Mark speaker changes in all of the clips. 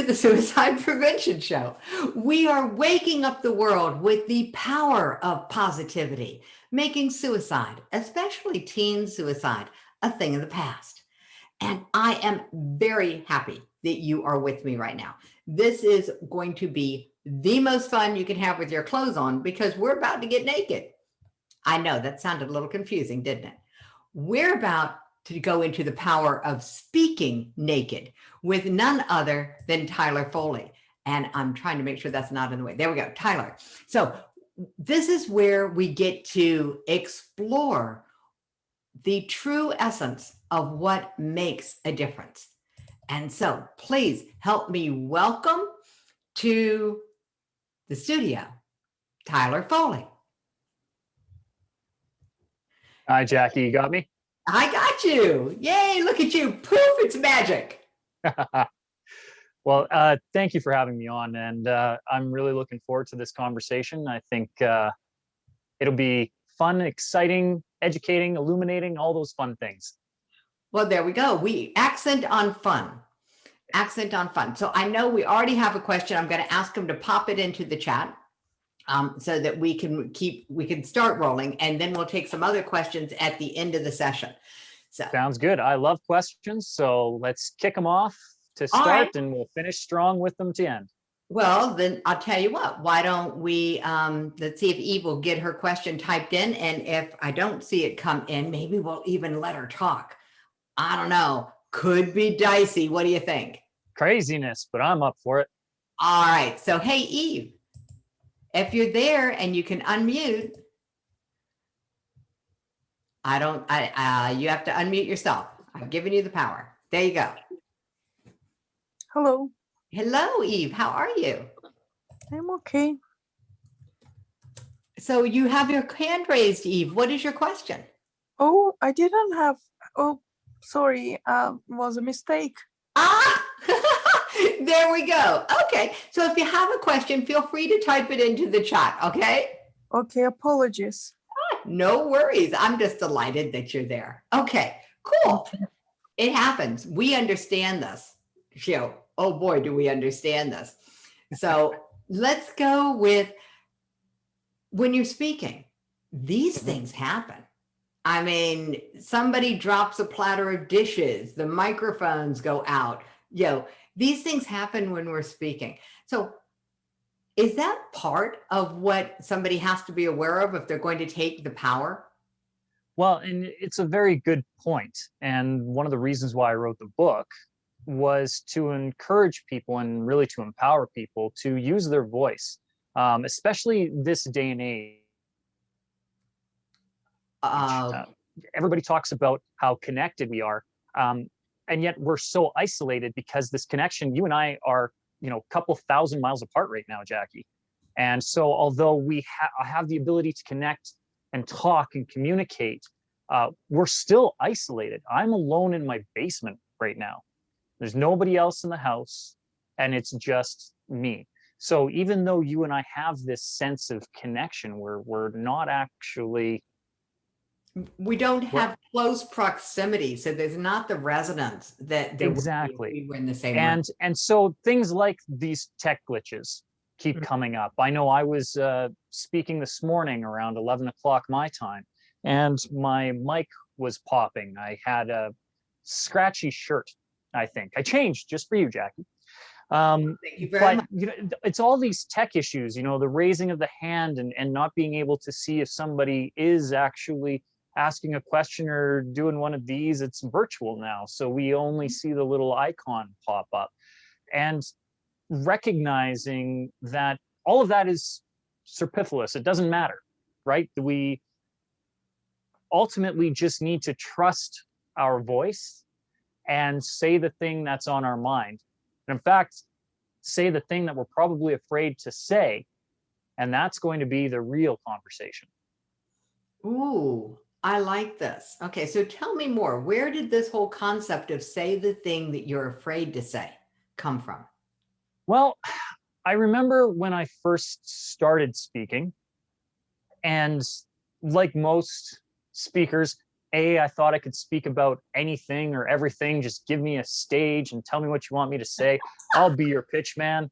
Speaker 1: to the Suicide Prevention Show. We are waking up the world with the power of positivity, making suicide, especially teen suicide, a thing of the past. And I am very happy that you are with me right now. This is going to be the most fun you can have with your clothes on because we're about to get naked. I know that sounded a little confusing, didn't it? We're about to go into the power of speaking naked with none other than Tyler Foley. And I'm trying to make sure that's not in the way. There we go, Tyler. So this is where we get to explore the true essence of what makes a difference. And so please help me welcome to the studio, Tyler Foley.
Speaker 2: Hi, Jackie, you got me?
Speaker 1: I got you. Yay, look at you. Poof, it's magic.
Speaker 2: Well, thank you for having me on. And I'm really looking forward to this conversation. I think it'll be fun, exciting, educating, illuminating, all those fun things.
Speaker 1: Well, there we go. We accent on fun. Accent on fun. So I know we already have a question. I'm going to ask him to pop it into the chat so that we can start rolling, and then we'll take some other questions at the end of the session. So
Speaker 2: sounds good. I love questions. So let's kick them off to start, right, and we'll finish strong with them to end.
Speaker 1: Well, then I'll tell you what, why don't we, let's see if Eve will get her question typed in. And if I don't see it come in, maybe we'll even let her talk. I don't know. Could be dicey. What do you think?
Speaker 2: Craziness, but I'm up for it.
Speaker 1: All right. So, hey, Eve, if you're there and you can unmute, you have to unmute yourself. I've given you the power. There you go.
Speaker 3: Hello.
Speaker 1: Hello, Eve. How are you?
Speaker 3: I'm okay.
Speaker 1: So you have your hand raised, Eve. What is your question?
Speaker 3: Oh, I didn't have. Oh, sorry. Was a mistake.
Speaker 1: Ah, there we go. Okay. So if you have a question, feel free to type it into the chat. Okay.
Speaker 3: Okay. Apologies.
Speaker 1: No worries. I'm just delighted that you're there. Okay, cool.
Speaker 3: Okay.
Speaker 1: It happens. We understand this. Oh boy, do we understand this. So let's go with when you're speaking, these things happen. I mean, somebody drops a platter of dishes, the microphones go out. These things happen when we're speaking. So is that part of what somebody has to be aware of if they're going to take the power?
Speaker 2: Well, and it's a very good point. And one of the reasons why I wrote the book was to encourage people and really to empower people to use their voice, especially this day and age. Everybody talks about how connected we are, and yet we're so isolated because this connection, you and I are, a couple thousand miles apart right now, Jackie. And so although we have the ability to connect and talk and communicate, we're still isolated. I'm alone in my basement right now. There's nobody else in the house, and it's just me. So even though you and I have this sense of connection, we're not actually...
Speaker 1: We don't have close proximity, so there's not the resonance that there
Speaker 2: exactly
Speaker 1: would be if we were in the same room.
Speaker 2: And so things like these tech glitches keep coming up. I know I was speaking this morning around 11 o'clock my time, and my mic was popping. I had a scratchy shirt, I think. I changed just for you, Jackie.
Speaker 1: Thank you very much.
Speaker 2: It's all these tech issues, the raising of the hand and not being able to see if somebody is actually asking a question or doing one of these. It's virtual now, so we only see the little icon pop up. And recognizing that all of that is superfluous, it doesn't matter, right? We ultimately just need to trust our voice and say the thing that's on our mind. And in fact, say the thing that we're probably afraid to say, and that's going to be the real conversation.
Speaker 1: Ooh, I like this. Okay, so tell me more. Where did this whole concept of say the thing that you're afraid to say come from?
Speaker 2: Well, I remember when I first started speaking, and like most speakers, I thought I could speak about anything or everything. Just give me a stage and tell me what you want me to say. I'll be your pitch man.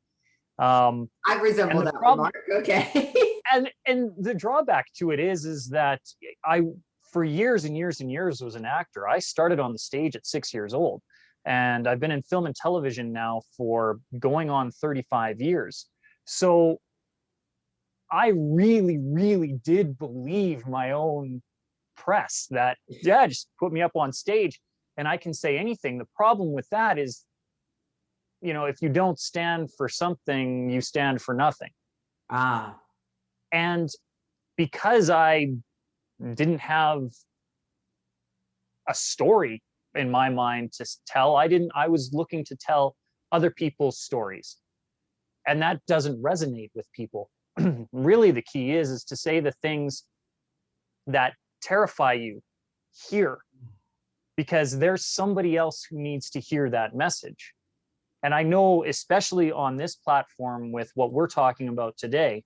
Speaker 1: I resemble
Speaker 2: And the
Speaker 1: that
Speaker 2: problem,
Speaker 1: remark. Okay.
Speaker 2: and the drawback to it is that I, for years and years and years, was an actor. I started on the stage at 6 years old, and I've been in film and television now for going on 35 years. So I really, really did believe my own press that, yeah, just put me up on stage and I can say anything. The problem with that is, if you don't stand for something, you stand for nothing.
Speaker 1: Ah.
Speaker 2: And because I didn't have a story in my mind to tell, I was looking to tell other people's stories. And that doesn't resonate with people. Really, the key is to say the things that terrify you here, because there's somebody else who needs to hear that message. And I know, especially on this platform with what we're talking about today,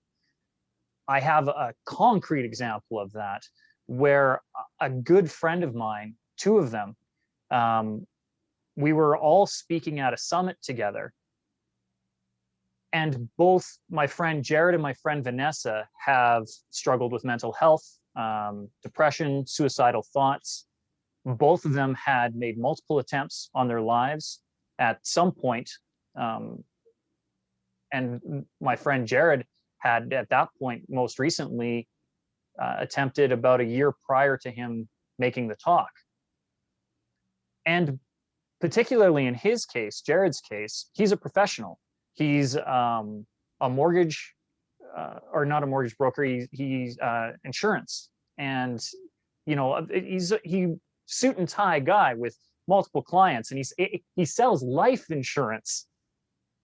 Speaker 2: I have a concrete example of that, where a good friend of mine, two of them, we were all speaking at a summit together. And both my friend Jared and my friend Vanessa have struggled with mental health, depression, suicidal thoughts. Both of them had made multiple attempts on their lives at some point. And my friend Jared had, at that point, most recently, attempted about a year prior to him making the talk. And particularly in his case, Jared's case, he's a professional. He's a mortgage, or not a mortgage broker. He's insurance, and he's suit and tie guy with multiple clients, and he sells life insurance,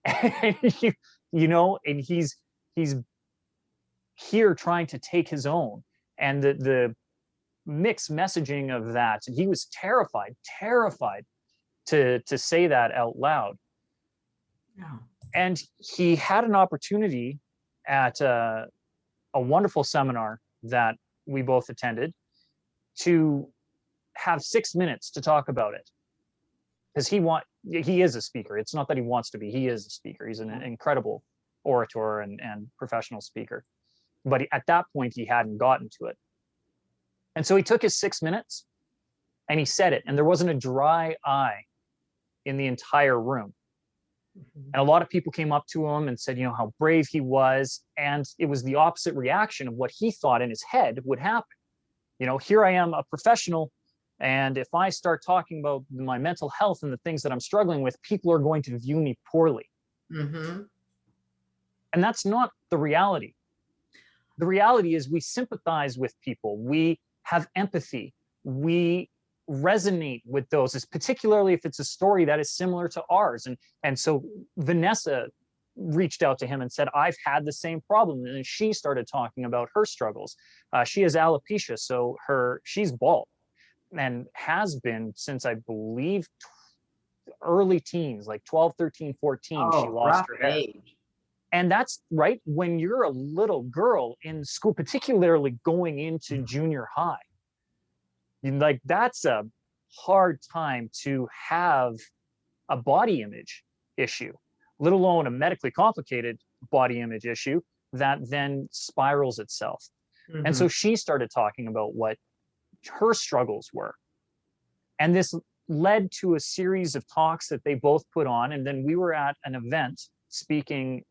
Speaker 2: and and he's here trying to take his own, and the mixed messaging of that, and he was terrified to say that out loud.
Speaker 1: Yeah.
Speaker 2: And he had an opportunity at a wonderful seminar that we both attended to have 6 minutes to talk about it, because he is a speaker. It's not that he wants to be, he is a speaker. He's an incredible orator and professional speaker, but at that point he hadn't gotten to it. And so he took his 6 minutes and he said it, and there wasn't a dry eye in the entire room. And a lot of people came up to him and said, how brave he was. And it was the opposite reaction of what he thought in his head would happen. Here I am, a professional, and if I start talking about my mental health and the things that I'm struggling with, people are going to view me poorly. Mm-hmm. And that's not the reality. The reality is we sympathize with people. We have empathy. We resonate with those, particularly if it's a story that is similar to ours. And so Vanessa reached out to him and said, I've had the same problem. And she started talking about her struggles. She has alopecia, so she's bald, and has been since, I believe, early teens, like 12, 13, 14, she lost her hair. Age. And that's right when you're a little girl in school, particularly going into junior high. That's a hard time to have a body image issue, let alone a medically complicated body image issue that then spirals itself. Mm-hmm. And so she started talking about what her struggles were. And this led to a series of talks that they both put on. And then we were at an event speaking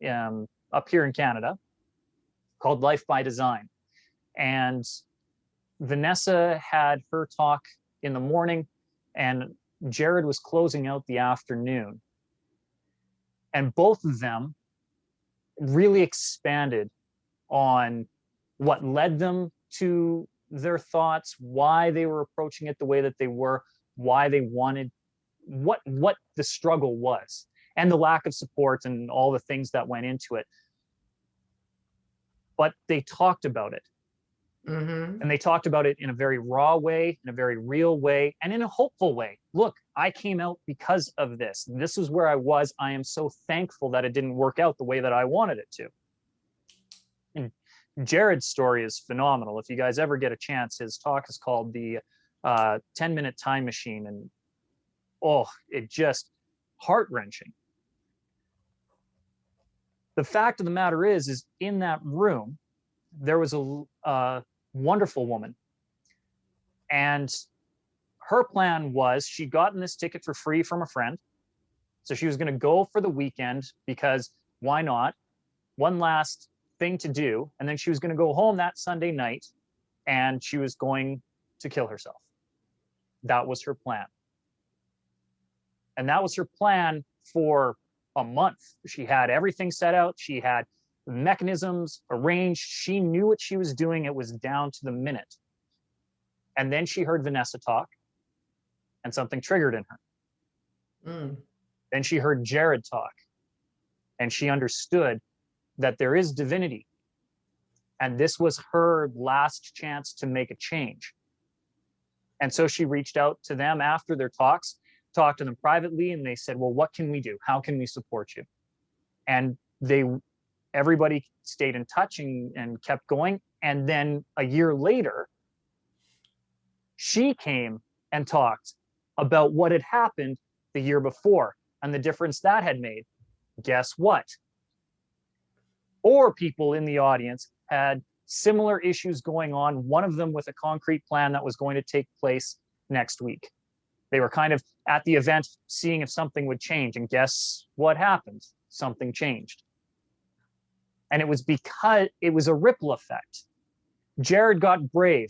Speaker 2: up here in Canada called Life by Design. And Vanessa had her talk in the morning, and Jared was closing out the afternoon. And both of them really expanded on what led them to their thoughts, why they were approaching it the way that they were, why they wanted, what the struggle was, and the lack of support and all the things that went into it. But they talked about it. Mm-hmm. And they talked about it in a very raw way, in a very real way, and in a hopeful way. Look, I came out because of this. This is where I was. I am so thankful that it didn't work out the way that I wanted it to. And Jared's story is phenomenal. If you guys ever get a chance, his talk is called The 10-minute time machine, and oh, it just heart-wrenching. The fact of the matter is in that room, there was a wonderful woman. And her plan was she'd gotten this ticket for free from a friend. So she was going to go for the weekend because why not? One last thing to do. And then she was going to go home that Sunday night and she was going to kill herself. That was her plan. And that was her plan for a month. She had everything set out. She had mechanisms arranged. She knew what she was doing. It was down to the minute. And then she heard Vanessa talk and something triggered in her. Then she heard Jared talk and she understood that there is divinity. And this was her last chance to make a change. And so she reached out to them after their talks, talked to them privately, and they said, well, what can we do? How can we support you? And everybody stayed in touch and kept going. And then a year later, she came and talked about what had happened the year before and the difference that had made. Guess what? 4 people in the audience had similar issues going on, one of them with a concrete plan that was going to take place next week. They were kind of at the event seeing if something would change, and guess what happened? Something changed. And it was because it was a ripple effect. Jared got brave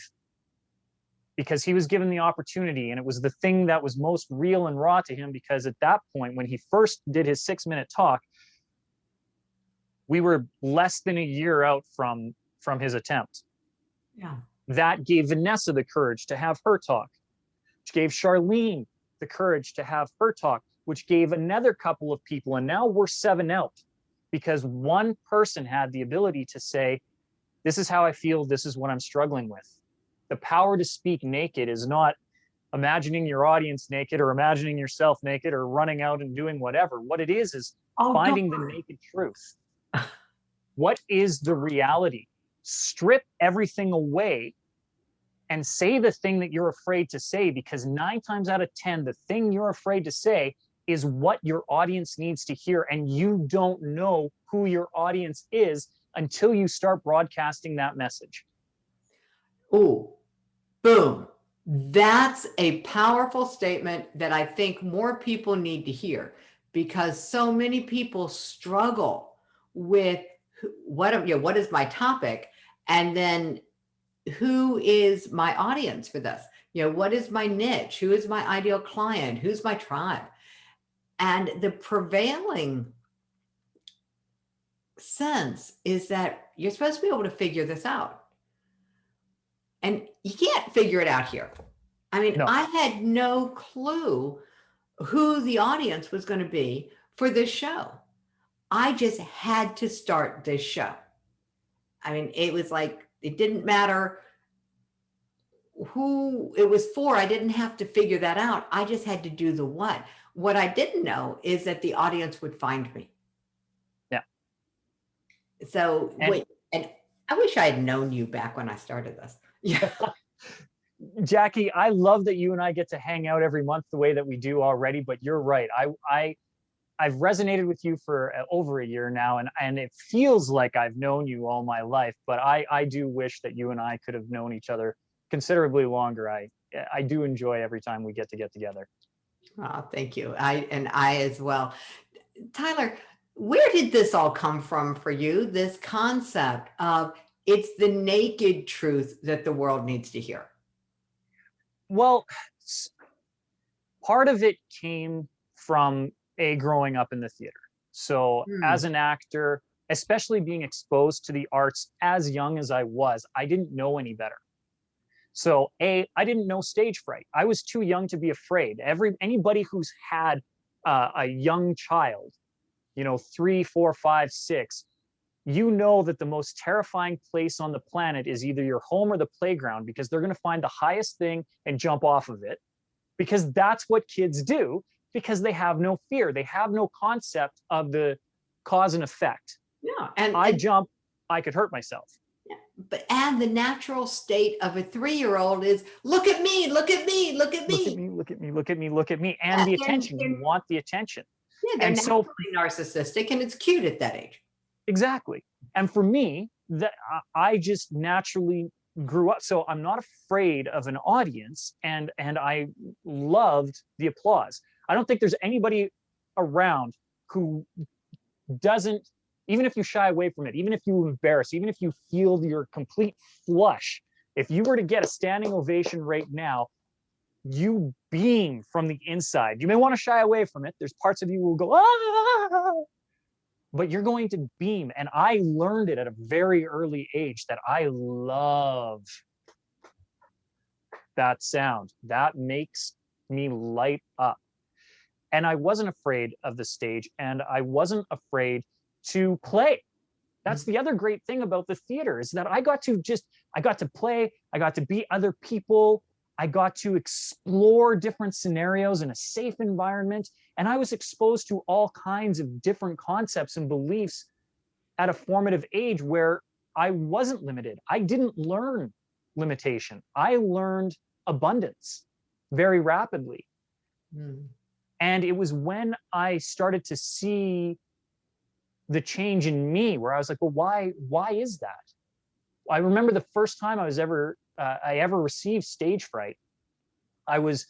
Speaker 2: because he was given the opportunity, and it was the thing that was most real and raw to him, because at that point, when he first did his 6-minute talk, we were less than a year out from his attempt.
Speaker 1: Yeah.
Speaker 2: That gave Vanessa the courage to have her talk, which gave Charlene the courage to have her talk, which gave another couple of people, and now we're 7 out, because one person had the ability to say, this is how I feel, this is what I'm struggling with. The power to speak naked is not imagining your audience naked or imagining yourself naked or running out and doing whatever. What it is finding the naked truth. What is the reality? Strip everything away and say the thing that you're afraid to say, because 9 times out of 10, the thing you're afraid to say is what your audience needs to hear. And you don't know who your audience is until you start broadcasting that message.
Speaker 1: Oh, boom. That's a powerful statement that I think more people need to hear, because so many people struggle with what is my topic? And then who is my audience for this? What is my niche? Who is my ideal client? Who's my tribe? And the prevailing sense is that you're supposed to be able to figure this out. And you can't figure it out here. I mean,
Speaker 2: No.
Speaker 1: I had no clue who the audience was going to be for this show. I just had to start this show. I mean, it was like, it didn't matter who it was for. I didn't have to figure that out. I just had to do the what. What I didn't know is that the audience would find me.
Speaker 2: Yeah.
Speaker 1: So, and I wish I had known you back when I started this. Yeah.
Speaker 2: Jackie, I love that you and I get to hang out every month the way that we do already, but you're right. I've resonated with you for over a year now, and it feels like I've known you all my life, but I do wish that you and I could have known each other considerably longer. I do enjoy every time we get together.
Speaker 1: Oh, thank you. I as well. Tyler, where did this all come from for you? This concept of it's the naked truth that the world needs to hear.
Speaker 2: Well, part of it came from growing up in the theater. So as an actor, especially being exposed to the arts as young as I was, I didn't know any better. So I didn't know stage fright. I was too young to be afraid. Anybody who's had a young child, 3, 4, 5, 6, that the most terrifying place on the planet is either your home or the playground, because they're going to find the highest thing and jump off of it, because that's what kids do, because they have no fear. They have no concept of the cause and effect.
Speaker 1: Yeah.
Speaker 2: And I jump, I could hurt myself.
Speaker 1: Yeah. and the natural state of a 3-year-old is look at me, look at me, look at
Speaker 2: Look at
Speaker 1: me.
Speaker 2: me, look at me, look at me, look at me.
Speaker 1: Yeah,
Speaker 2: And the attention, you want the attention.
Speaker 1: they're
Speaker 2: And so
Speaker 1: naturally narcissistic, and it's cute at that age.
Speaker 2: exactly. And for me, that I just naturally grew up. So I'm not afraid of an audience, and I loved the applause. I don't think there's anybody around who doesn't, even if you shy away from it, even if you embarrass, even if you feel your complete flush, if you were to get a standing ovation right now, you beam from the inside. You may want to shy away from it. There's parts of you who will go, ah, but you're going to beam. And I learned it at a very early age that I love that sound. That makes me light up. And I wasn't afraid of the stage, and I wasn't afraid to play. That's the other great thing about the theater, is that I got to play, I got to be other people, I got to explore different scenarios in a safe environment, and I was exposed to all kinds of different concepts and beliefs at a formative age where I wasn't limited. I didn't learn limitation. I learned abundance very rapidly. And it was when I started to see the change in me where I was like, well, why is that? I remember the first time I ever received stage fright. I was,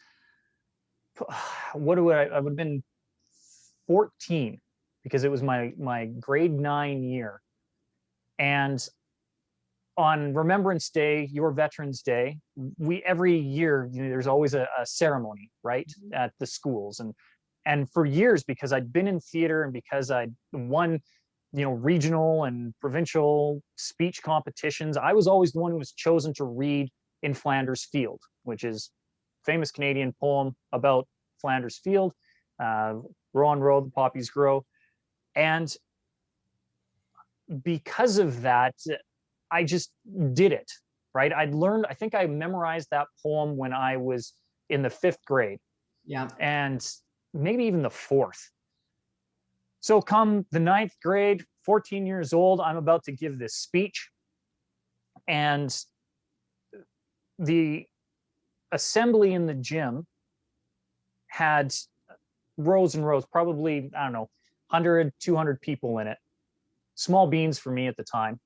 Speaker 2: I would have been 14, because it was my grade 9 year. And on Remembrance Day, your Veterans Day, every year, there's always a ceremony, right, at the schools. And for years, because I'd been in theater and because I'd won, regional and provincial speech competitions, I was always the one who was chosen to read In Flanders Field, which is a famous Canadian poem about Flanders Field. Row on row, the poppies grow. And because of that, I just did it, right? I think I memorized that poem when I was in the 5th grade.
Speaker 1: Yeah.
Speaker 2: And maybe even the 4th. So come the 9th grade, 14 years old, I'm about to give this speech. And the assembly in the gym had rows and rows, probably, I don't know, 100, 200 people in it. Small beans for me at the time.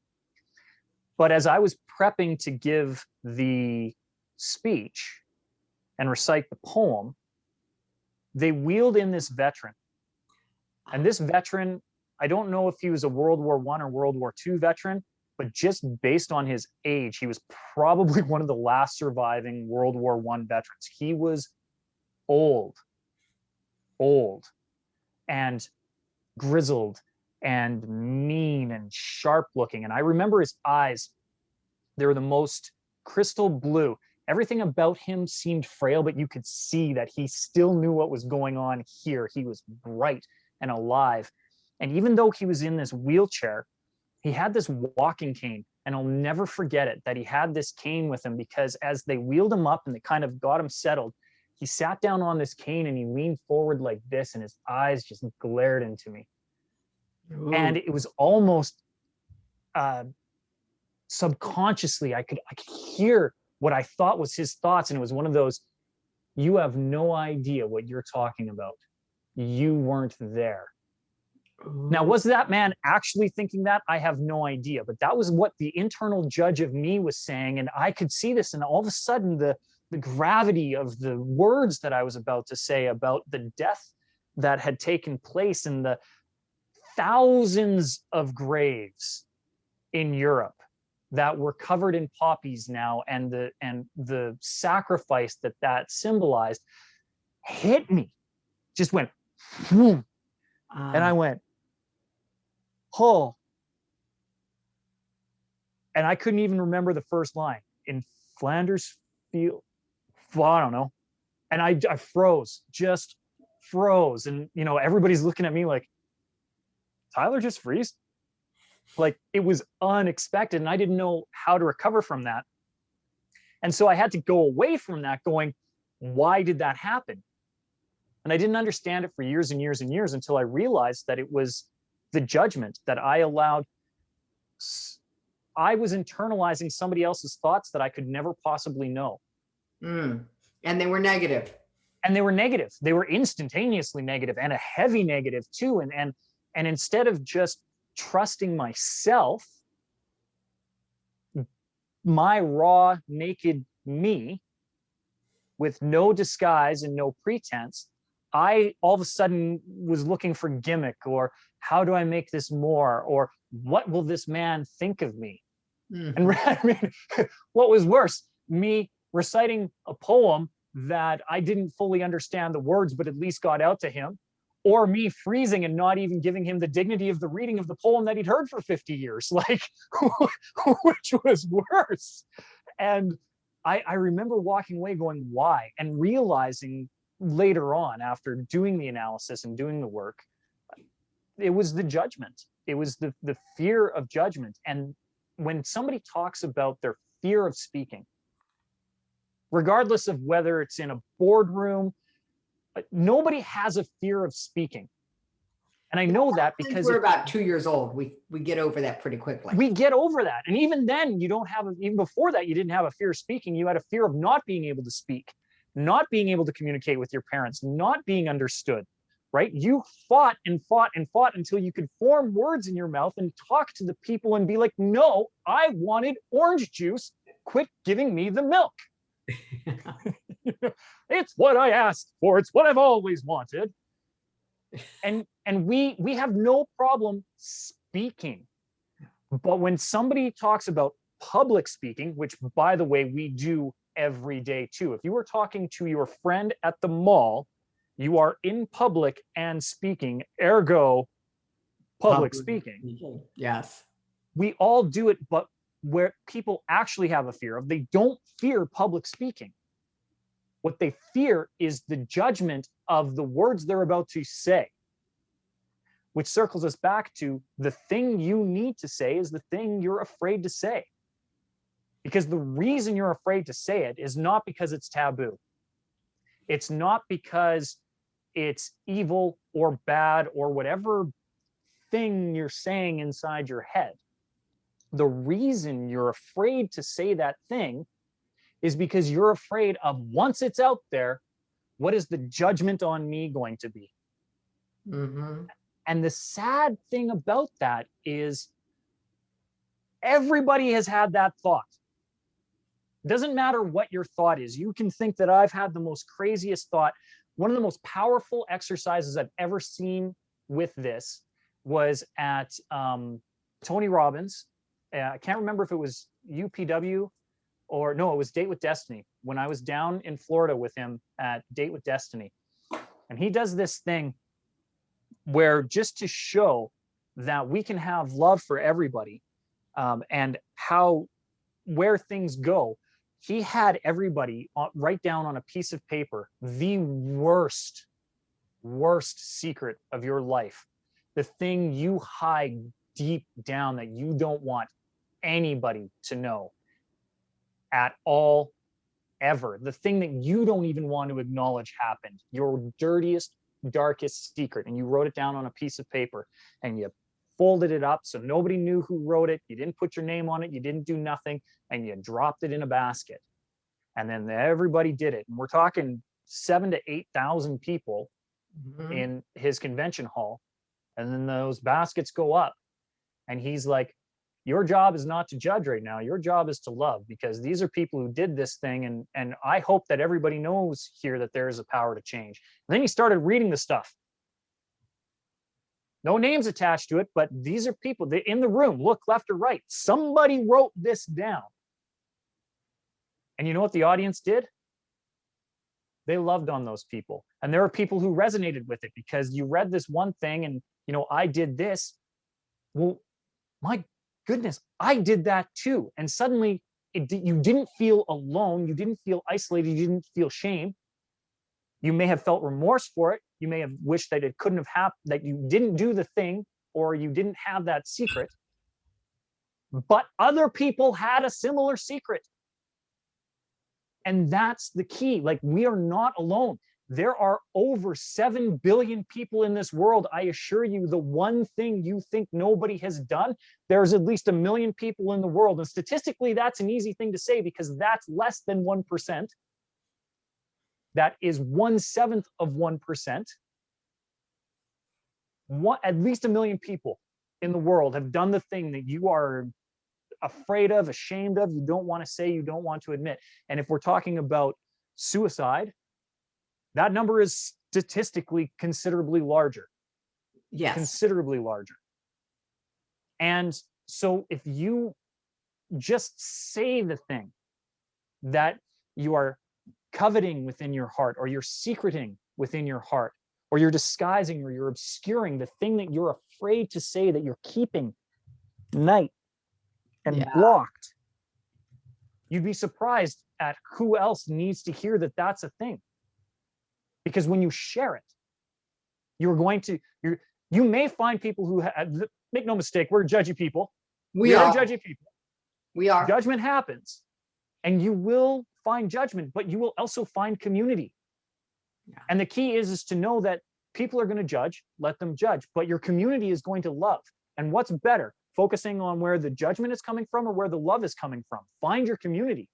Speaker 2: But as I was prepping to give the speech and recite the poem, they wheeled in this veteran. And this veteran, I don't know if he was a World War I or World War II veteran, but just based on his age, he was probably one of the last surviving World War I veterans. He was old, and grizzled and mean and sharp looking. And I remember his eyes, they were the most crystal blue. Everything about him seemed frail, but you could see that he still knew what was going on here. He was bright and alive. And even though he was in this wheelchair, he had this walking cane. And I'll never forget it, that he had this cane with him, because as they wheeled him up and they kind of got him settled, he sat down on this cane and he leaned forward like this, and his eyes just glared into me. Ooh. And it was almost subconsciously, I could hear what I thought was his thoughts. And it was one of those, you have no idea what you're talking about. You weren't there. Ooh. Now, was that man actually thinking that? I have no idea. But that was what the internal judge of me was saying. And I could see this. And all of a sudden, the gravity of the words that I was about to say about the death that had taken place in the thousands of graves in Europe that were covered in poppies now, and the sacrifice that symbolized, hit me, just went, and I went, oh, and I couldn't even remember the first line. In Flanders Field, well, I don't know, and I froze, just froze, and everybody's looking at me like, Tyler just freeze? Like, it was unexpected, and I didn't know how to recover from that. And so I had to go away from that going, why did that happen? And I didn't understand it for years and years and years until I realized that it was the judgment that I allowed I was internalizing somebody else's thoughts that I could never possibly know.
Speaker 1: And they were negative.
Speaker 2: And they were negative. They were instantaneously negative, and a heavy negative too. And instead of just trusting myself, my raw, naked me, with no disguise and no pretense, I all of a sudden was looking for gimmick, or how do I make this more, or what will this man think of me? And I mean, what was worse, me reciting a poem that I didn't fully understand the words, but at least got out to him, or me freezing and not even giving him the dignity of the reading of the poem that he'd heard for 50 years, like, which was worse. And I remember walking away going, why? And realizing later on, after doing the analysis and doing the work, it was the judgment. It was the fear of judgment. And when somebody talks about their fear of speaking, regardless of whether it's in a boardroom, nobody has a fear of speaking. And I know that because
Speaker 1: we're about 2 years old, we get over that pretty quickly.
Speaker 2: We get over that. And even then, you don't have, even before that, you didn't have a fear of speaking. You had a fear of not being able to speak, not being able to communicate with your parents, not being understood, right? You fought and fought and fought until you could form words in your mouth and talk to the people and be like, no, I wanted orange juice. Quit giving me the milk. It's what I asked for. It's what I've always wanted. And we have no problem speaking. But when somebody talks about public speaking, which by the way, we do every day too. If you are talking to your friend at the mall, you are in public and speaking, ergo public speaking.
Speaker 1: Yes.
Speaker 2: We all do it, but where people actually have a fear of, they don't fear public speaking. What they fear is the judgment of the words they're about to say, which circles us back to the thing you need to say is the thing you're afraid to say. Because the reason you're afraid to say it is not because it's taboo. It's not because it's evil or bad or whatever thing you're saying inside your head. The reason you're afraid to say that thing is because you're afraid of, once it's out there, what is the judgment on me going to be? And the sad thing about that is everybody has had that thought. It doesn't matter what your thought is. You can think that I've had the most craziest thought. One of the most powerful exercises I've ever seen with this was at Tony Robbins. I can't remember if it was UPW or no, it was Date with Destiny, when I was down in Florida with him at Date with Destiny. And he does this thing where, just to show that we can have love for everybody, and where things go, he had everybody write down on a piece of paper the worst secret of your life, the thing you hide deep down that you don't want anybody to know at all, ever, the thing that you don't even want to acknowledge happened, your dirtiest, darkest secret. And you wrote it down on a piece of paper and you folded it up so nobody knew who wrote it. You didn't put your name on it. You didn't do nothing. And you dropped it in a basket. And then everybody did it. And we're talking 7,000 to 8,000 people in his convention hall. And then those baskets go up. And he's like, your job is not to judge right now. Your job is to love, because these are people who did this thing. And I hope that everybody knows here that there is a power to change. And then he started reading the stuff. No names attached to it, but these are people in the room. Look left or right. Somebody wrote this down. And you know what the audience did? They loved on those people. And there are people who resonated with it because you read this one thing and, you know, I did this. Well, my goodness, I did that too. And suddenly you didn't feel alone. You didn't feel isolated. You didn't feel shame. You may have felt remorse for it. You may have wished that it couldn't have happened, that you didn't do the thing, or you didn't have that secret. But other people had a similar secret. And that's the key. Like, we are not alone. There are over 7 billion people in this world. I assure you, the one thing you think nobody has done, there's at least 1 million people in the world. And statistically, that's an easy thing to say because that's less than 1%. That is 1/7 of 1%. At least 1 million people in the world have done the thing that you are afraid of, ashamed of, you don't want to say, you don't want to admit. And if we're talking about suicide, that number is statistically considerably larger.
Speaker 1: Yes.
Speaker 2: Considerably larger. And so if you just say the thing that you are coveting within your heart, or you're secreting within your heart, or you're disguising, or you're obscuring the thing that you're afraid to say, that you're keeping night and blocked, you'd be surprised at who else needs to hear that that's a thing. Because when you share it, you're going to, you may find people who make no mistake, we're judgy people. We are judgy people.
Speaker 1: We are.
Speaker 2: Judgment happens, and you will find judgment, but you will also find community.
Speaker 1: Yeah.
Speaker 2: And the key is to know that people are going to judge, let them judge, but your community is going to love. And what's better, focusing on where the judgment is coming from or where the love is coming from? Find your community.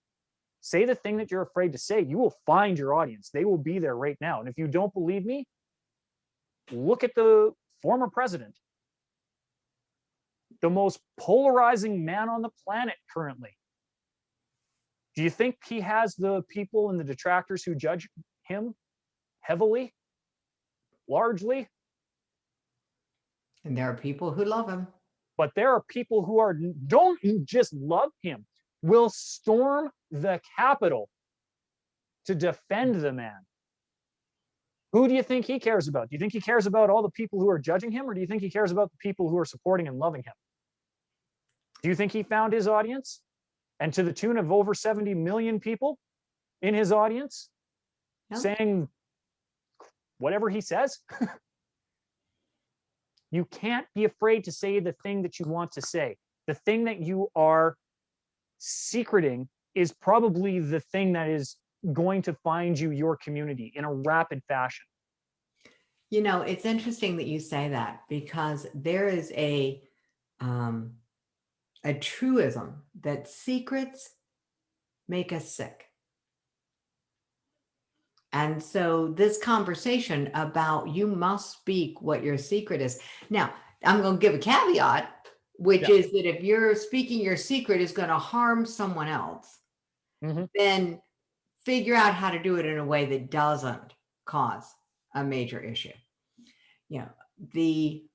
Speaker 2: Say the thing that you're afraid to say. You will find your audience. They will be there right now. And if you don't believe me, look at the former president, the most polarizing man on the planet currently. Do you think he has the people and the detractors who judge him heavily, largely?
Speaker 1: And there are people who love him.
Speaker 2: But there are people who don't just love him, will storm the Capitol to defend the man. Who do you think he cares about? Do you think he cares about all the people who are judging him, or do you think he cares about the people who are supporting and loving him? Do you think he found his audience? And to the tune of over 70 million people in his audience saying whatever he says? You can't be afraid to say the thing that you want to say. The thing that you are secreting is probably the thing that is going to find you your community in a rapid fashion.
Speaker 1: You know, it's interesting that you say that, because there is a truism that secrets make us sick. And so this conversation about you must speak what your secret is. Now, I'm going to give a caveat, which is that if you're speaking your secret is going to harm someone else, then figure out how to do it in a way that doesn't cause a major issue. You know, the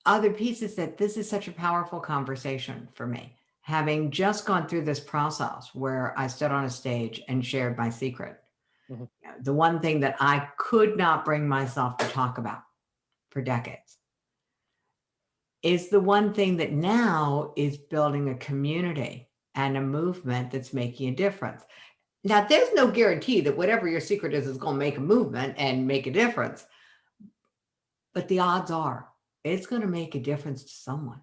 Speaker 1: other piece is that this is such a powerful conversation for me, having just gone through this process where I stood on a stage and shared my secret. You know, the one thing that I could not bring myself to talk about for decades is the one thing that now is building a community and a movement that's making a difference. Now, there's no guarantee that whatever your secret is going to make a movement and make a difference. But the odds are it's going to make a difference to someone.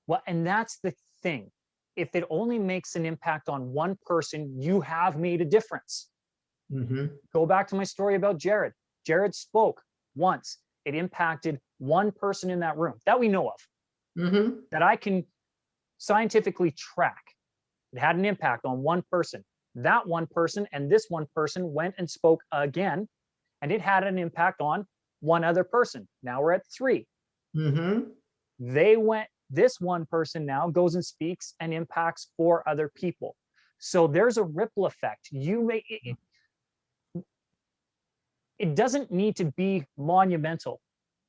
Speaker 2: Well, and that's the thing. If it only makes an impact on one person, you have made a difference. Go back to my story about Jared. Jared spoke once. It impacted one person in that room that we know of, that I can scientifically track. It had an impact on one person. That one person and this one person went and spoke again, and it had an impact on one other person. Now we're at 3. They went, this one person now goes and speaks and impacts 4 other people. So there's a ripple effect. It doesn't need to be monumental.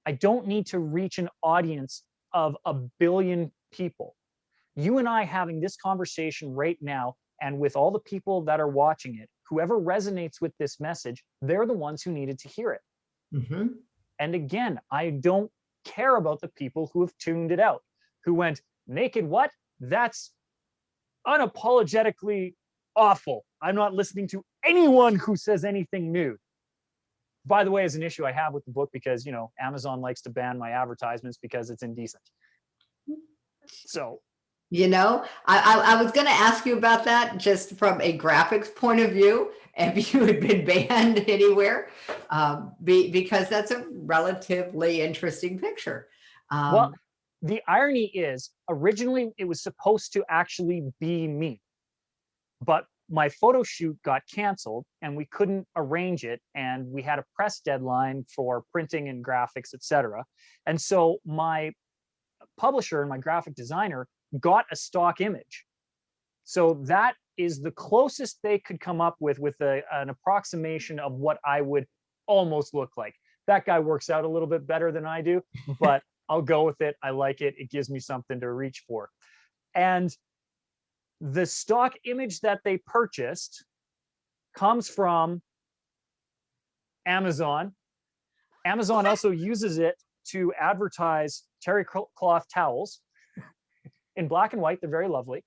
Speaker 2: I don't need to reach an audience of 1 billion people. You and I having this conversation right now, and with all the people that are watching it, whoever resonates with this message, they're the ones who needed to hear it. And again, I don't care about the people who have tuned it out, who went, naked what? That's unapologetically awful. I'm not listening to anyone who says anything nude. By the way, is an issue I have with the book, because, you know, Amazon likes to ban my advertisements because it's indecent. So
Speaker 1: You know, I was going to ask you about that just from a graphics point of view, if you had been banned anywhere, because that's a relatively interesting picture.
Speaker 2: Well, the irony is originally it was supposed to actually be me, but my photo shoot got canceled and we couldn't arrange it, and we had a press deadline for printing and graphics, etc. And so my publisher and my graphic designer got a stock image. So that is the closest they could come up with an approximation of what I would almost look like. That guy works out a little bit better than I do, but I'll go with it. I like it. It gives me something to reach for. And the stock image that they purchased comes from Amazon. Amazon also uses it to advertise terry cloth towels in black and white. They're very lovely,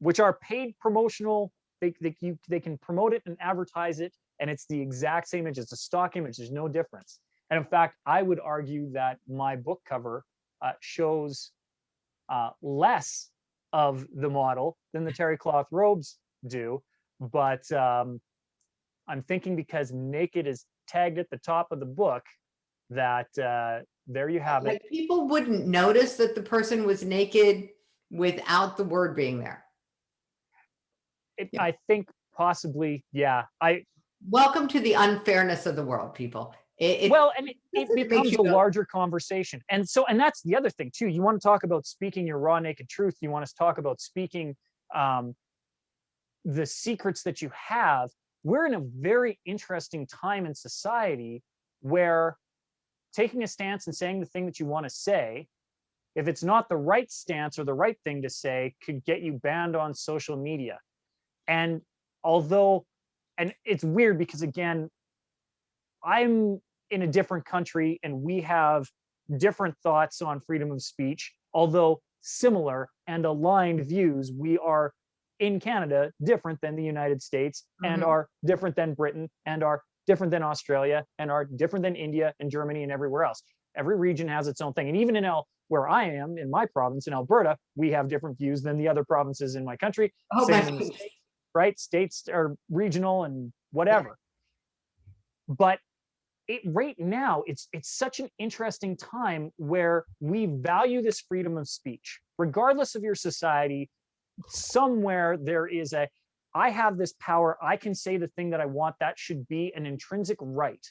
Speaker 2: which are paid promotional. They can promote it and advertise it, and it's the exact same image. It's a stock image. There's no difference. And in fact, I would argue that my book cover shows less of the model than the terry cloth robes do. But I'm thinking because naked is tagged at the top of the book, that there you have it.
Speaker 1: Like, people wouldn't notice that the person was naked without the word being there.
Speaker 2: Yeah. I think possibly, yeah.
Speaker 1: Welcome to the unfairness of the world, people.
Speaker 2: Well, and it becomes a larger conversation. And that's the other thing too. You want to talk about speaking your raw, naked truth. You want to talk about speaking the secrets that you have. We're in a very interesting time in society where taking a stance and saying the thing that you want to say, if it's not the right stance or the right thing to say, could get you banned on social media. And it's weird because, again, I'm in a different country and we have different thoughts on freedom of speech, although similar and aligned views. We are in Canada different than the United States, and are different than Britain, and are different than Australia, and are different than India and Germany and everywhere else. Every region has its own thing. And even in where I am, in my province in Alberta, we have different views than the other provinces in my country. Same in the States, right? States are regional and whatever. Yeah. But right now, it's such an interesting time where we value this freedom of speech, regardless of your society. Somewhere there is I have this power. I can say the thing that I want. That should be an intrinsic right.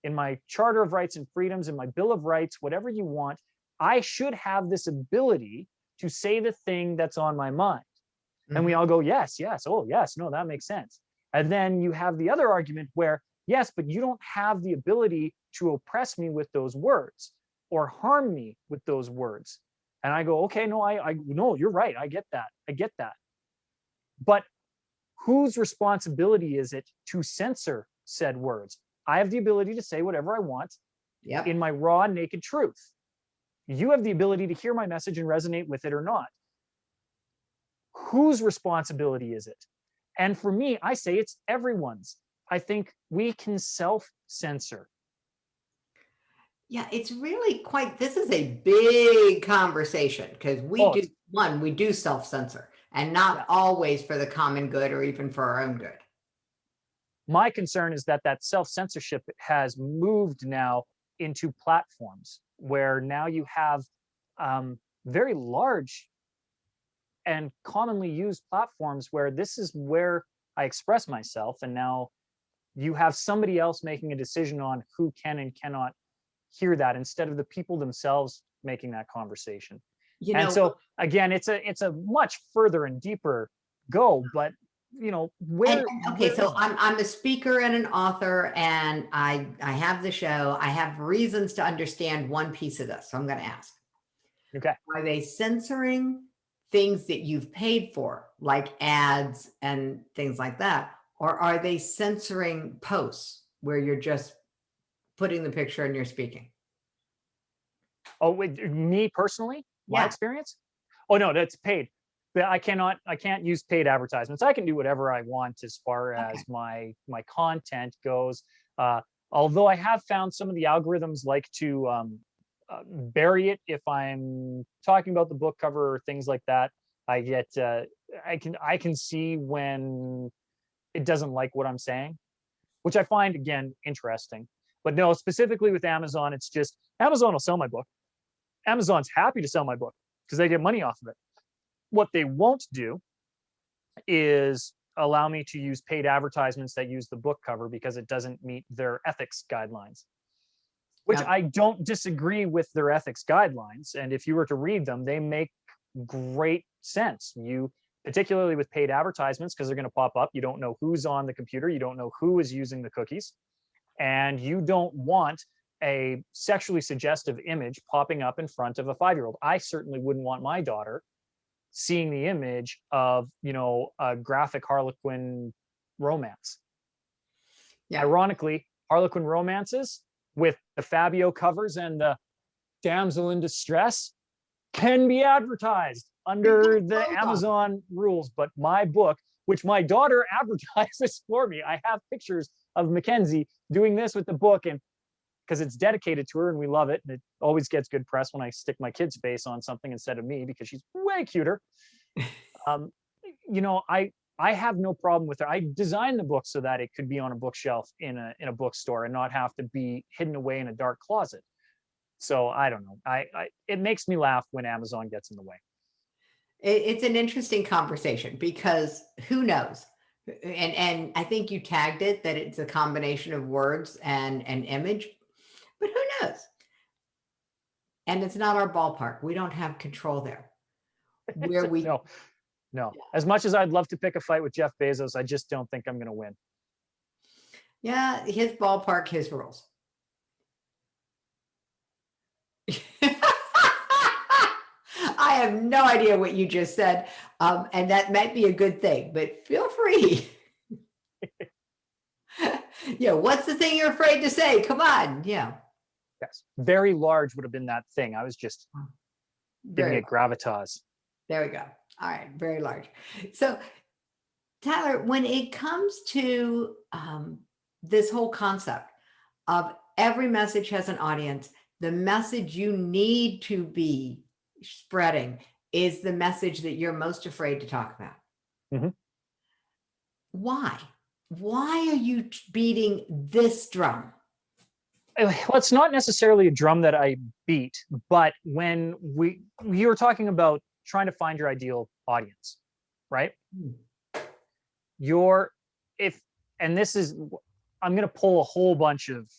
Speaker 2: In my Charter of Rights and Freedoms, in my Bill of Rights, whatever you want, I should have this ability to say the thing that's on my mind. And we all go, yes, yes, oh, yes, no, that makes sense. And then you have the other argument where, yes, but you don't have the ability to oppress me with those words or harm me with those words. And I go, okay, no, no, you're right. I get that. I get that. But whose responsibility is it to censor said words? I have the ability to say whatever I want in my raw, naked truth. You have the ability to hear my message and resonate with it or not. Whose responsibility is it? And for me, I say it's everyone's. I think we can self-censor.
Speaker 1: Yeah, it's really this is a big conversation, because we do self-censor, and not always for the common good or even for our own good.
Speaker 2: My concern is that self-censorship has moved now into platforms where now you have very large and commonly used platforms where this is where I express myself, and now you have somebody else making a decision on who can and cannot hear that, instead of the people themselves making that conversation. And so again, it's a much further and deeper go, but so
Speaker 1: I'm a speaker and an author, and I have the show. I have reasons to understand one piece of this, so I'm going to ask.
Speaker 2: Okay.
Speaker 1: Are they censoring things that you've paid for, like ads and things like that? Or are they censoring posts where you're just putting the picture and you're speaking?
Speaker 2: Oh, with me personally, my experience? Oh no, that's paid. But I can't use paid advertisements. I can do whatever I want as far as my content goes. Although I have found some of the algorithms like to bury it if I'm talking about the book cover or things like that. I get I can see when it doesn't like what I'm saying, which I find again interesting. But no, specifically with Amazon, it's just Amazon will sell my book. Amazon's happy to sell my book because they get money off of it. What they won't do is allow me to use paid advertisements that use the book cover because it doesn't meet their ethics guidelines, which
Speaker 1: Now,
Speaker 2: I don't disagree with their ethics guidelines. And if you were to read them, they make great sense. You, particularly with paid advertisements, because they're going to pop up, you don't know who's on the computer, you don't know who is using the cookies, and you don't want a sexually suggestive image popping up in front of a 5-year-old. I certainly wouldn't want my daughter seeing the image of, you know, a graphic Harlequin romance.
Speaker 1: yeah.
Speaker 2: Ironically, Harlequin romances with the Fabio covers and the damsel in distress can be advertised under the Amazon rules. But my book, which my daughter advertises for me, I have pictures of Mackenzie doing this with the book, and because it's dedicated to her and we love it, and it always gets good press when I stick my kid's face on something instead of me because she's way cuter. You know, I have no problem with her. I designed the book so that it could be on a bookshelf in a bookstore and not have to be hidden away in a dark closet. So I don't know. It makes me laugh when Amazon gets in the way.
Speaker 1: It's an interesting conversation because who knows? And I think you tagged it that it's a combination of words and an image, but who knows? And it's not our ballpark. We don't have control there. Where we
Speaker 2: No. As much as I'd love to pick a fight with Jeff Bezos, I just don't think I'm going to win.
Speaker 1: Yeah, his ballpark, his rules. I have no idea what you just said, and that might be a good thing, but feel free. Yeah, what's the thing you're afraid to say? Come on. Yeah.
Speaker 2: Yes. Very large would have been that thing. I was just giving
Speaker 1: Very
Speaker 2: it gravitas.
Speaker 1: There we go. All right, very large. So, Tyler, when it comes to this whole concept of every message has an audience, the message you need to be spreading is the message that you're most afraid to talk about.
Speaker 2: Mhm.
Speaker 1: Why? Why are you beating this drum?
Speaker 2: Well, it's not necessarily a drum that I beat, but when we were talking about trying to find your ideal audience, right? And this is, I'm going to pull a whole bunch of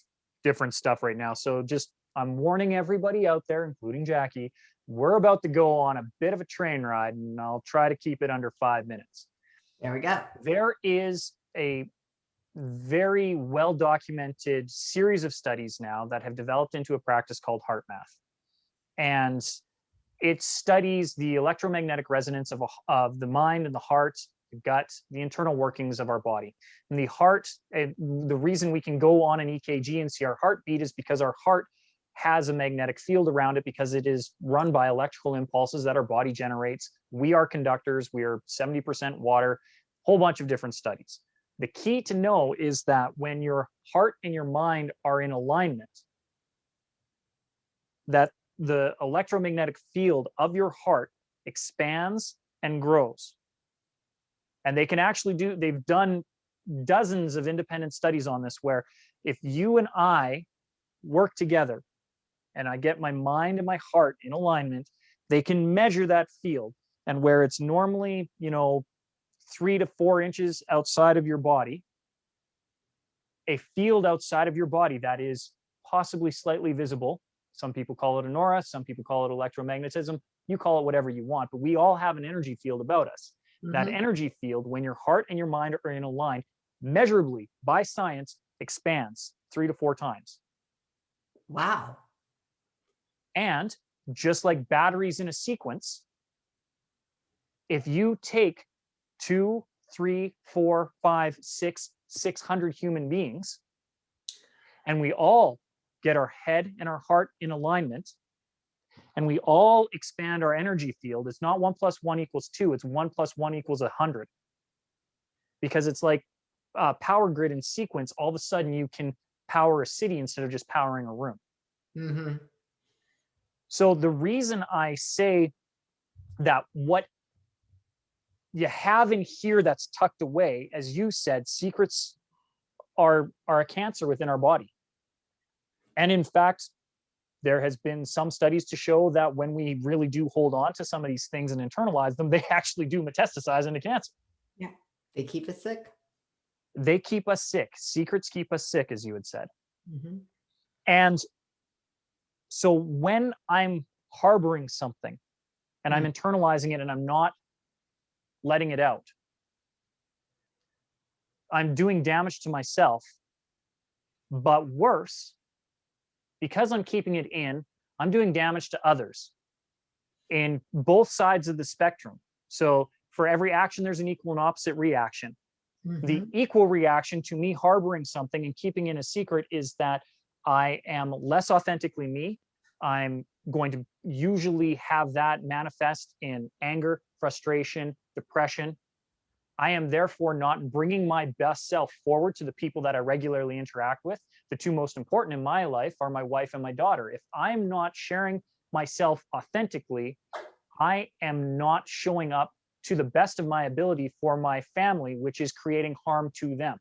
Speaker 2: different stuff right now. So just, I'm warning everybody out there, including Jackie, we're about to go on a bit of a train ride, and I'll try to keep it under 5 minutes.
Speaker 1: There we go.
Speaker 2: There is a very well documented series of studies now that have developed into a practice called heart math. And it studies the electromagnetic resonance of the mind and the heart, the gut, the internal workings of our body. And the heart, the reason we can go on an EKG and see our heartbeat is because our heart has a magnetic field around it because it is run by electrical impulses that our body generates. We are conductors. We are 70% water, whole bunch of different studies. The key to know is that when your heart and your mind are in alignment, that the electromagnetic field of your heart expands and grows. And they can actually they've done dozens of independent studies on this, where if you and I work together and I get my mind and my heart in alignment, they can measure that field. And where it's normally, 3 to 4 inches outside of your body, a field outside of your body that is possibly slightly visible. Some people call it an aura, some people call it electromagnetism. You call it whatever you want, but we all have an energy field about us. That energy field, when your heart and your mind are in a line, measurably by science expands 3 to 4 times.
Speaker 1: Wow.
Speaker 2: And just like batteries in a sequence, if you take 2, 3, 4, 5, 6, 600 human beings, and we all get our head and our heart in alignment, and we all expand our energy field, it's not 1 + 1 = 2, it's 1 + 1 = 100. Because it's like a power grid in sequence, all of a sudden you can power a city instead of just powering a room. So the reason I say that what you have in here that's tucked away, as you said, secrets are a cancer within our body. And in fact, there has been some studies to show that when we really do hold on to some of these things and internalize them, they actually do metastasize into cancer.
Speaker 1: Yeah. They keep us sick.
Speaker 2: They keep us sick. Secrets keep us sick, as you had said.
Speaker 1: Mhm.
Speaker 2: And so when I'm harboring something and I'm internalizing it and I'm not letting it out, I'm doing damage to myself. But worse, because I'm keeping it in, I'm doing damage to others in both sides of the spectrum. So for every action, there's an equal and opposite reaction. The
Speaker 1: Mhm.
Speaker 2: equal reaction to me harboring something and keeping in a secret is that I am less authentically me. I'm going to usually have that manifest in anger, frustration, depression. I am therefore not bringing my best self forward to the people that I regularly interact with. The two most important in my life are my wife and my daughter. If I'm not sharing myself authentically, I am not showing up to the best of my ability for my family, which is creating harm to them.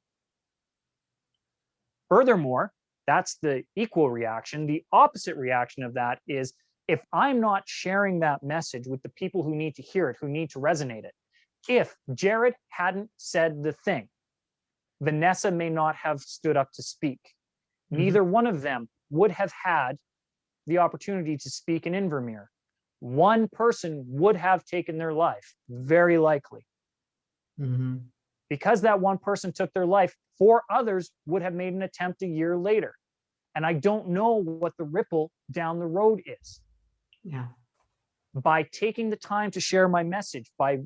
Speaker 2: Furthermore, that's the equal reaction. The opposite reaction of that is if I'm not sharing that message with the people who need to hear it, who need to resonate it. If Jared hadn't said the thing, Vanessa may not have stood up to speak. Neither one of them would have had the opportunity to speak in Invermere. One person would have taken their life, very likely.
Speaker 1: Mhm.
Speaker 2: Because that one person took their life, 4 others would have made an attempt a year later. And I don't know what the ripple down the road is.
Speaker 1: Yeah.
Speaker 2: By taking the time to share my message, by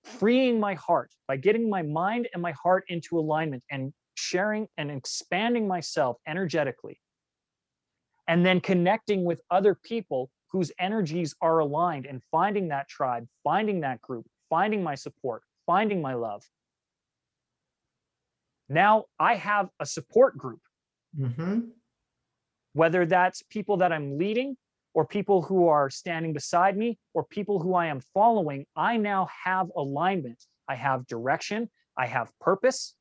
Speaker 2: freeing my heart, by getting my mind and my heart into alignment and sharing and expanding myself energetically, and then connecting with other people whose energies are aligned and finding that tribe, finding that group, finding my support, finding my love. Now I have a support group,
Speaker 1: Mhm.
Speaker 2: whether that's people that I'm leading or people who are standing beside me or people who I am following. I now have alignment. I have direction. I have purpose.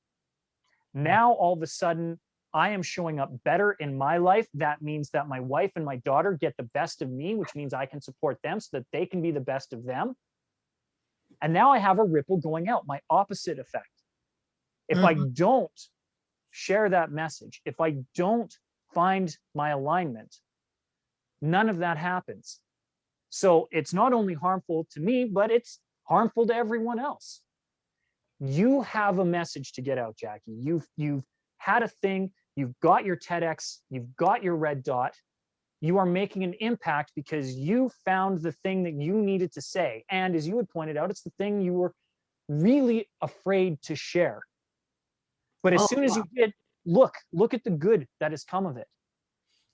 Speaker 2: Now, all of a sudden, I am showing up better in my life. That means that my wife and my daughter get the best of me, which means I can support them so that they can be the best of them. And now I have a ripple going out, my opposite effect. If I
Speaker 1: Mhm.
Speaker 2: don't share that message, if I don't find my alignment, none of that happens. So it's not only harmful to me, but it's harmful to everyone else. You have a message to get out, Jackie. You've had a thing, you've got your TEDx, you've got your red dot. You are making an impact because you found the thing that you needed to say. And as you had pointed out, it's the thing you were really afraid to share. But as
Speaker 1: Oh,
Speaker 2: soon as
Speaker 1: wow.
Speaker 2: you did, look at the good that has come of it.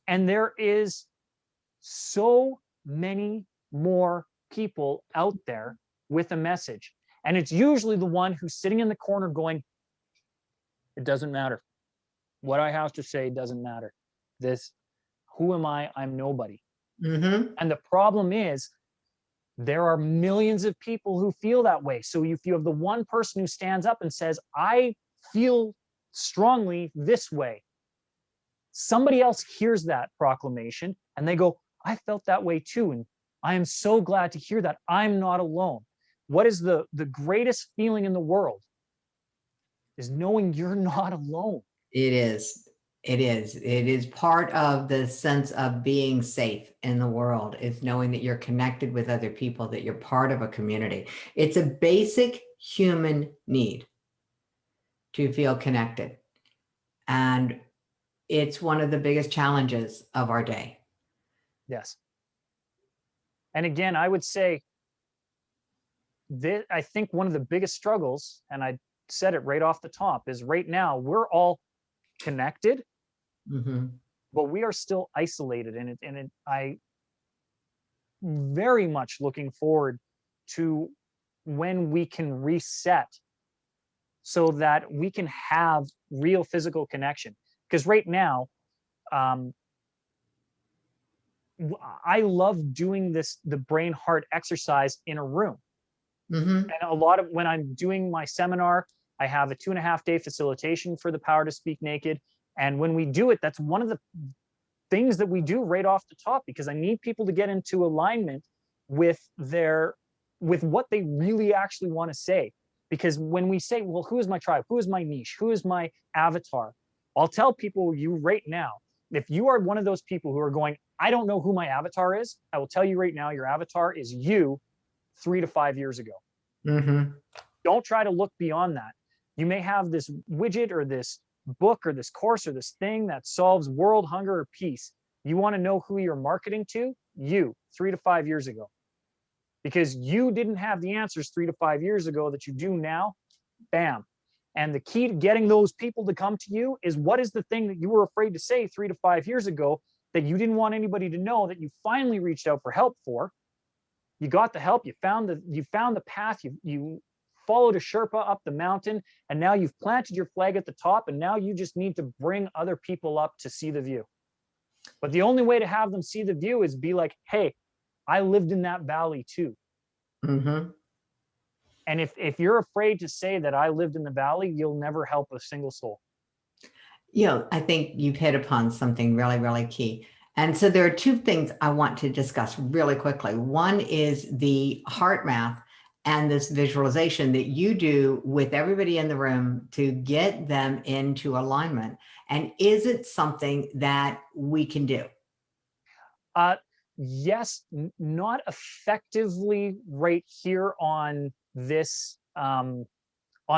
Speaker 2: And there is so many more people out there with a message. And it's usually the one who's sitting in the corner going, it doesn't matter. What I have to say doesn't matter. This, who am I? I'm nobody.
Speaker 1: Mhm.
Speaker 2: And the problem is, there are millions of people who feel that way. So if you have the one person who stands up and says, I feel strongly this way, somebody else hears that proclamation and they go, I felt that way too. And I am so glad to hear that I'm not alone. What is the greatest feeling in the world is knowing you're not alone.
Speaker 1: It is. It is. It is part of the sense of being safe in the world, is knowing that you're connected with other people, that you're part of a community. It's a basic human need to feel connected. And it's one of the biggest challenges of our day.
Speaker 2: Yes. And again, I would say I think one of the biggest struggles, and I said it right off the top, is right now we're all connected,
Speaker 1: Mhm.
Speaker 2: but we are still isolated. I very much looking forward to when we can reset so that we can have real physical connection. Because right now, um, I love doing the brain heart exercise in a room.
Speaker 1: Mm-hmm.
Speaker 2: And a lot of when I'm doing my seminar, I have a 2.5-day facilitation for the Power to Speak Naked. And when we do it, that's one of the things that we do right off the top, because I need people to get into alignment with what they really actually want to say. Because when we say, well, who is my tribe? Who is my niche? Who is my avatar? I'll tell people you right now, if you are one of those people who are going, I don't know who my avatar is, I will tell you right now, your avatar is you 3 to 5 years ago.
Speaker 1: Mm-hmm.
Speaker 2: Don't try to look beyond that. You may have this widget or this book or this course or this thing that solves world hunger or peace. You want to know who you're marketing to? You 3 to 5 years ago. Because you didn't have the answers 3 to 5 years ago that you do now. Bam. And the key to getting those people to come to you is, what is the thing that you were afraid to say 3 to 5 years ago that you didn't want anybody to know, that you finally reached out for help for? You got the help, you found the path, you followed a Sherpa up the mountain, and now you've planted your flag at the top, and now you just need to bring other people up to see the view. But the only way to have them see the view is be like, hey, I lived in that valley too.
Speaker 1: Mm-hmm.
Speaker 2: And if you're afraid to say that I lived in the valley, you'll never help a single soul.
Speaker 1: I think you've hit upon something really, really key. And so there are two things I want to discuss really quickly. One is the heart math and this visualization that you do with everybody in the room to get them into alignment. And is it something that we can do?
Speaker 2: Yes, not effectively right here on this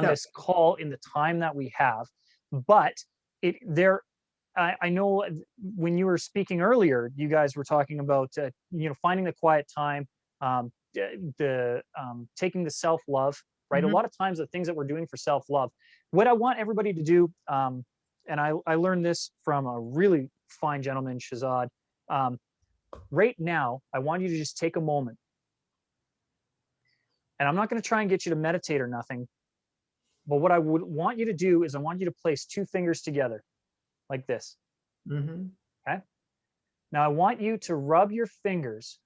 Speaker 2: this call in the time that we have, but I know when you were speaking earlier, you guys were talking about finding the quiet time, taking the self-love, right?
Speaker 1: Mm-hmm.
Speaker 2: A lot of times the things that we're doing for self-love, what I want everybody to do, and I learned this from a really fine gentleman, Shazad. Right now, I want you to just take a moment, and I'm not going to try and get you to meditate or nothing, but what I would want you to do is I want you to place 2 fingers together like this.
Speaker 1: Mm-hmm.
Speaker 2: Okay. Now I want you to rub your fingers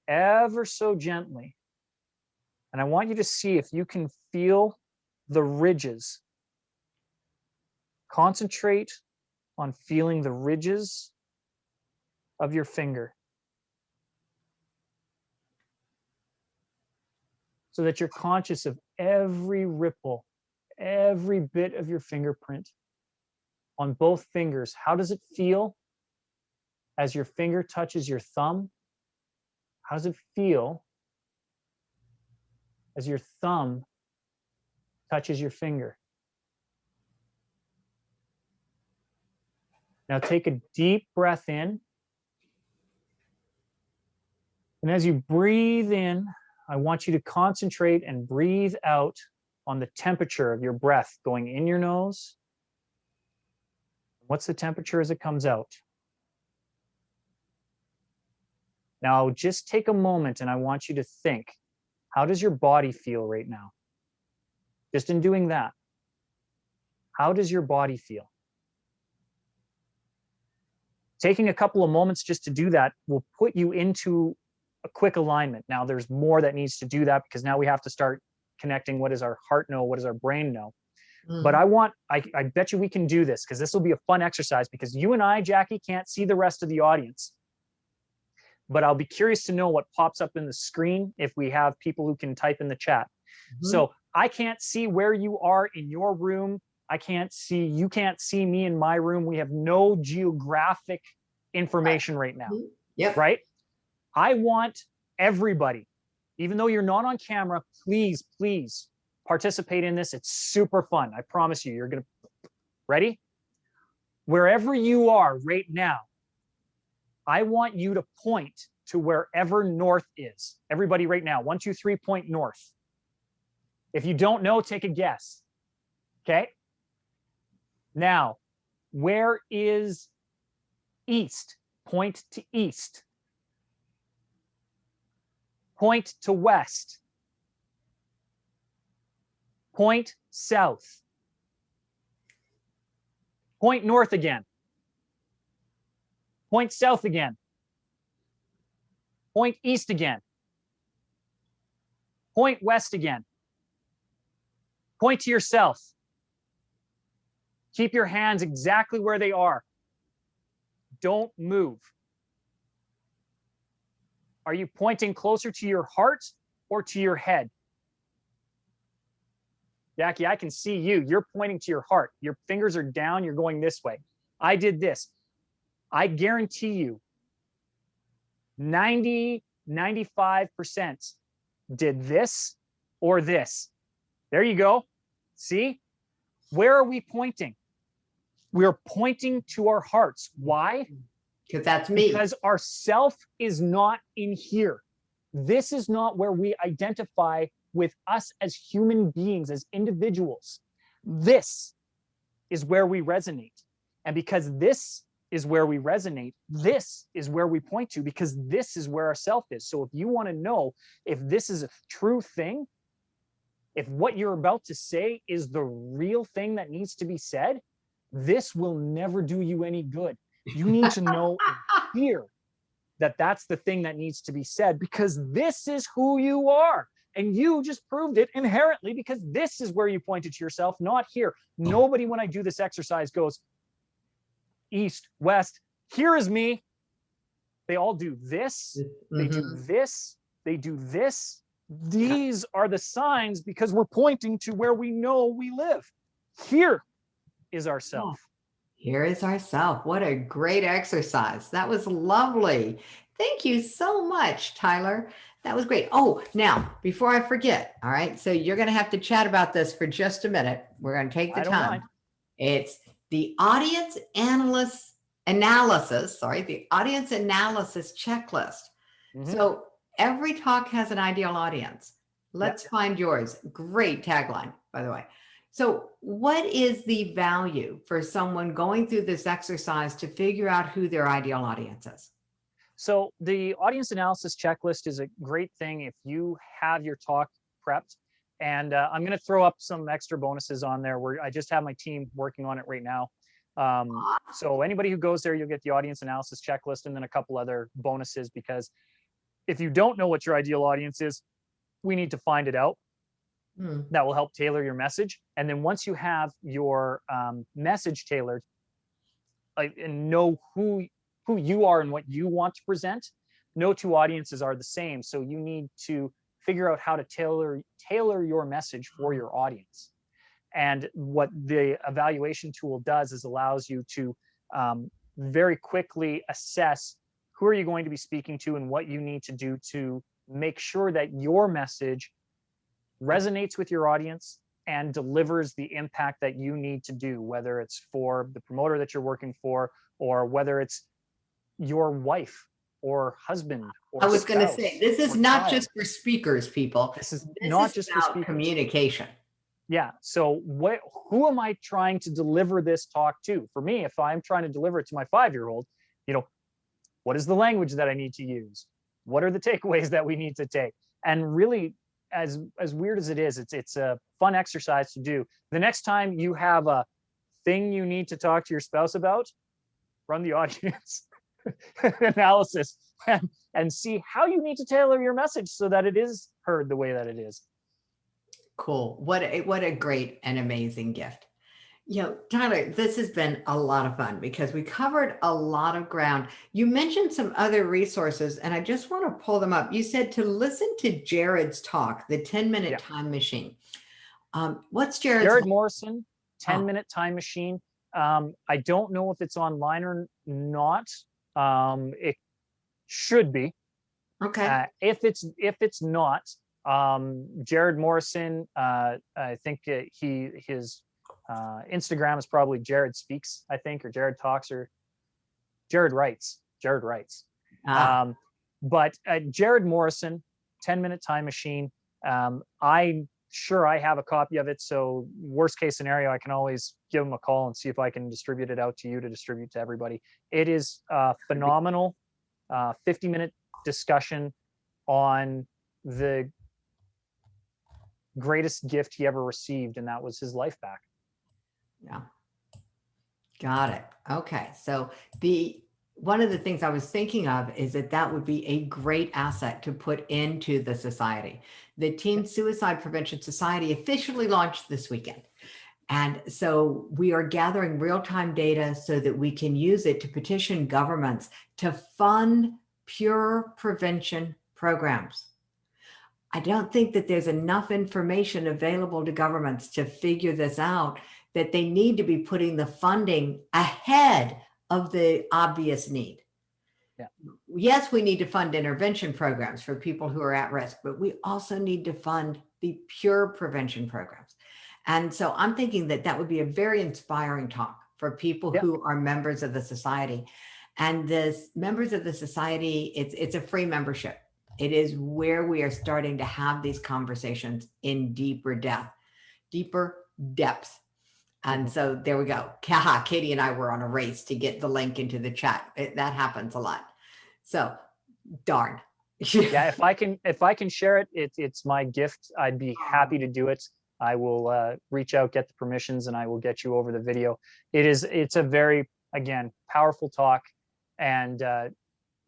Speaker 2: ever so gently. And I want you to see if you can feel the ridges. Concentrate on feeling the ridges of your finger, so that you're conscious of every ripple, every bit of your fingerprint on both fingers. How does it feel as your finger touches your thumb? How does it feel as your thumb touches your finger? Now take a deep breath in. And as you breathe in, I want you to concentrate and breathe out on the temperature of your breath going in your nose. What's the temperature as it comes out? Now just take a moment and I want you to think, how does your body feel right now? Just in doing that, how does your body feel? Taking a couple of moments just to do that will put you into a quick alignment. Now there's more that needs to do that, because now we have to start connecting. What does our heart know? What does our brain know?
Speaker 1: Mm-hmm.
Speaker 2: But I bet you we can do this, because this will be a fun exercise, because you and I, Jackie, can't see the rest of the audience. But I'll be curious to know what pops up in the screen if we have people who can type in the chat. Mm-hmm. So I can't see where you are in your room. You can't see me in my room. We have no geographic information right now.
Speaker 1: Mm-hmm. Yep.
Speaker 2: Right? I want everybody, even though you're not on camera, please participate in this. It's super fun. I promise you, ready? Wherever you are right now, I want you to point to wherever north is. Everybody right now, 1, 2, 3, point north. If you don't know, take a guess. Okay? Now, where is east? Point to east. Point to west. Point south. Point north again. Point south again. Point east again. Point west again. Point to yourself. Keep your hands exactly where they are. Don't move. Are you pointing closer to your heart or to your head? Jackie, I can see you. You're pointing to your heart. Your fingers are down. You're going this way. I did this. I guarantee you 90, 95% did this or this. There you go. See? Where are we pointing? We're pointing to our hearts. Why?
Speaker 1: Because that's me.
Speaker 2: Because our self is not in here. This is not where we identify with us as human beings, as individuals. This is where we resonate. And because this is where we resonate, this is where we point to, because this is where our self is. So if you want to know if this is a true thing, if what you're about to say is the real thing that needs to be said, this will never do you any good. You need to know here that that's the thing that needs to be said, because this is who you are. And you just proved it inherently, because this is where you pointed to yourself, not here. Nobody, when I do this exercise, goes east, west, here is me. They all do this, they do this, they do this. These are the signs, because we're pointing to where we know we live. Here is ourself.
Speaker 1: Here is ourself. What a great exercise. That was lovely. Thank you so much, Tyler. That was great. Oh, now, before I forget, all right, so you're going to have to chat about this for just a minute. We're going to take the time.
Speaker 2: Mind.
Speaker 1: It's the audience analysis checklist. So every talk has an ideal audience. Let's find yours. Great tagline, by the way. So what is the value for someone going through this exercise to figure out who their ideal audience is?
Speaker 2: So the audience analysis checklist is a great thing if you have your talk prepped. And I'm going to throw up some extra bonuses on there where I just have my team working on it right now. So anybody who goes there, you'll get the audience analysis checklist and then a couple other bonuses, because if you don't know what your ideal audience is, we need to find it out. That will help tailor your message. And then once you have your message tailored, and know who you are and what you want to present, no two audiences are the same. So you need to figure out how to tailor your message for your audience. And what the evaluation tool does is allows you to very quickly assess who are you going to be speaking to and what you need to do to make sure that your message resonates with your audience and delivers the impact that you need to do, whether it's for the promoter that you're working for, or whether it's your wife or husband or
Speaker 1: I was going to say, this is not just for speakers, people.
Speaker 2: This is not just for speakers.
Speaker 1: Communication.
Speaker 2: Yeah. So who am I trying to deliver this talk to? For me, if I'm trying to deliver it to my 5-year-old, what is the language that I need to use? What are the takeaways that we need to take? And really, as weird as it is, it's a fun exercise to do. The next time you have a thing you need to talk to your spouse about, run the audience analysis and see how you need to tailor your message so that it is heard the way that it is.
Speaker 1: Cool. What a great and amazing gift. Tyler, this has been a lot of fun because we covered a lot of ground. You mentioned some other resources, and I just want to pull them up. You said to listen to Jared's talk, the 10-minute time machine. What's
Speaker 2: Jared Morrison, 10-minute time machine. I don't know if it's online or not. It should be.
Speaker 1: Okay.
Speaker 2: If it's not, Jared Morrison, I think his Instagram is probably Jared Speaks, I think, or Jared Talks, or Jared Writes. But Jared Morrison, 10-minute time machine. I'm sure I have a copy of it. So worst case scenario, I can always give him a call and see if I can distribute it out to you to distribute to everybody. It is phenomenal. 50-minute discussion on the greatest gift he ever received, and that was his life back.
Speaker 1: Yeah. Got it. Okay. So one of the things I was thinking of is that that would be a great asset to put into the society. The Teen Suicide Prevention Society officially launched this weekend. And so we are gathering real-time data so that we can use it to petition governments to fund pure prevention programs. I don't think that there's enough information available to governments to figure this out, that they need to be putting the funding ahead of the obvious need.
Speaker 2: Yeah.
Speaker 1: Yes, we need to fund intervention programs for people who are at risk, but we also need to fund the pure prevention programs. And so I'm thinking that that would be a very inspiring talk for people
Speaker 2: Yeah.
Speaker 1: who are members of the society. And the members of the society, it's a free membership. It is where we are starting to have these conversations in deeper depth. And so there we go. Katie and I were on a race to get the link into the chat. That happens a lot. So darn.
Speaker 2: Yeah, if I can share it, it's my gift. I'd be happy to do it. I will reach out, get the permissions, and I will get you over the video. It's a very, again, powerful talk, and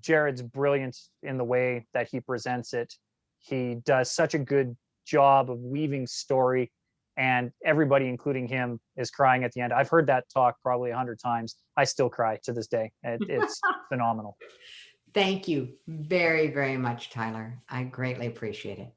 Speaker 2: Jared's brilliant in the way that he presents it. He does such a good job of weaving story, and everybody, including him, is crying at the end. I've heard that talk probably 100 times. I still cry to this day. It's phenomenal.
Speaker 1: Thank you very, very much, Tyler. I greatly appreciate it.